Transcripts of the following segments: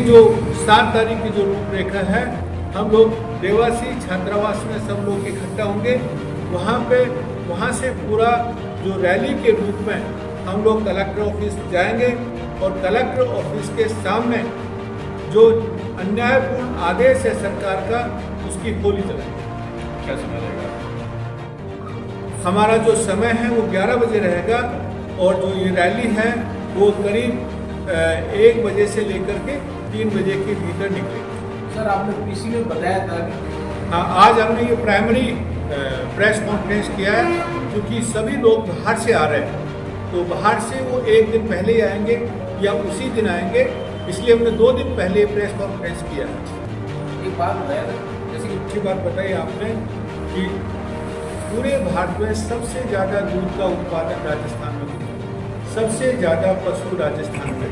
जो 7 तारीख की जो रूपरेखा है, हम लोग देवासी छात्रावास में सब लोग इकट्ठा होंगे। वहाँ से पूरा जो रैली के रूप में हम लोग कलेक्टर ऑफिस जाएंगे और कलेक्टर ऑफिस के सामने जो अन्यायपूर्ण आदेश है सरकार का, उसकी होली जलाएंगे। क्या समय रहेगा? हमारा जो समय है वो 11 बजे रहेगा और जो ये रैली है वो करीब 1 बजे से लेकर के 3 बजे के भीतर निकलेगी। सर, आपने पीसी में बताया था कि हाँ, आज हमने ये प्राइमरी प्रेस कॉन्फ्रेंस किया है क्योंकि सभी लोग बाहर से आ रहे हैं, तो बाहर से वो 1 दिन पहले ही आएंगे या उसी दिन आएंगे, इसलिए हमने 2 दिन पहले प्रेस कॉन्फ्रेंस किया है। एक बात बताया था, जैसे कि अच्छी बात बताई आपने कि पूरे भारत में सबसे ज़्यादा दूध का उत्पादन राजस्थान में होता है, सबसे ज़्यादा पशु राजस्थान में,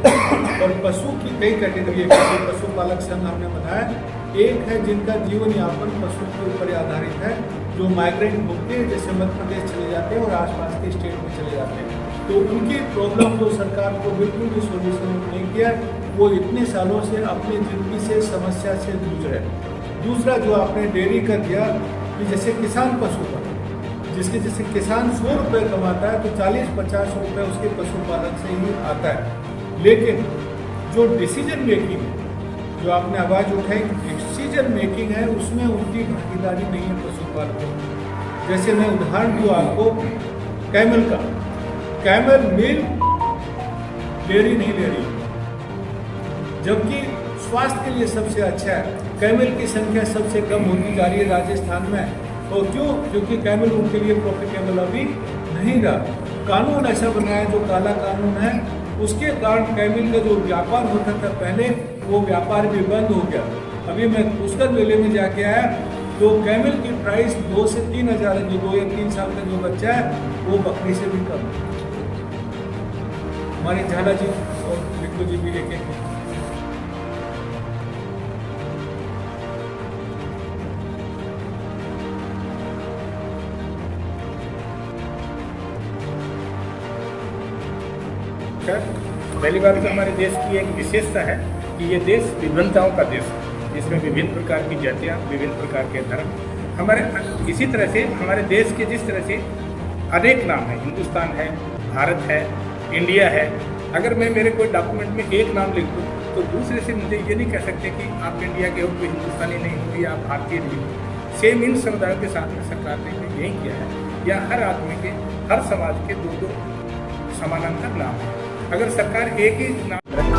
और पशु की कई कैटेगरी है। पशुपालक संघ हमने बनाया, एक है जिनका जीवन यापन पशु के ऊपर आधारित है, जो माइग्रेंट होते हैं, जैसे मध्य प्रदेश चले जाते हैं और आसपास के स्टेट में चले जाते हैं, तो उनकी प्रॉब्लम तो सरकार को बिल्कुल भी सोल्यूशन नहीं किया। वो इतने सालों से अपनी जिंदगी से समस्या से जूझ रहे हैं। दूसरा जो आपने डेयरी कर दिया कि जैसे किसान पशुपालन, जिसके जैसे किसान 100 रुपये कमाता है तो 40-50 रुपये उसके पशुपालन से ही आता है, लेकिन जो डिसीजन मेकिंग है, जो आपने आवाज़ उठाई डिसीजन मेकिंग है, उसमें उनकी भागीदारी नहीं है पशुपालकों की। जैसे मैं उदाहरण दूँ आपको कैमल का, कैमल मिल्क डेयरी नहीं ले रही, जबकि स्वास्थ्य के लिए सबसे अच्छा है। कैमल की संख्या सबसे कम होती जा रही है राजस्थान में, और क्यों? क्योंकि कैमल उनके लिए प्रॉफिटेबल अभी नहीं रहा। कानून ऐसा बनाया जो काला कानून है, उसके कारण कैमल का जो व्यापार होता था पहले, वो व्यापार भी बंद हो गया। अभी मैं पुष्कर मेले में जाके आया तो कैमल की प्राइस 2 से 3 हज़ार है, जो 2 या 3 साल का जो बच्चा है वो बकरी से भी कम है। हमारे झाला जी और बिट्टू जी भी एक पहली बात तो हमारे देश की एक विशेषता है कि ये देश विभिन्नताओं का देश है, जिसमें विभिन्न प्रकार की जातियाँ, विभिन्न प्रकार के धर्म हमारे, इसी तरह से हमारे देश के जिस तरह से अनेक नाम है, हिंदुस्तान है, भारत है, इंडिया है। अगर मैं मेरे कोई डॉक्यूमेंट में एक नाम लिख दूँ तो दूसरे से मुझे ये नहीं कह सकते कि आप इंडिया के हो, कोई हिंदुस्तानी नहीं हो या आप भारतीय नहीं हो। सेम इन समुदायों के साथ में सरकार ने यही किया है, या हर आदमी के, हर समाज के 2 समानांतर नाम है। अगर सरकार एक ही नाम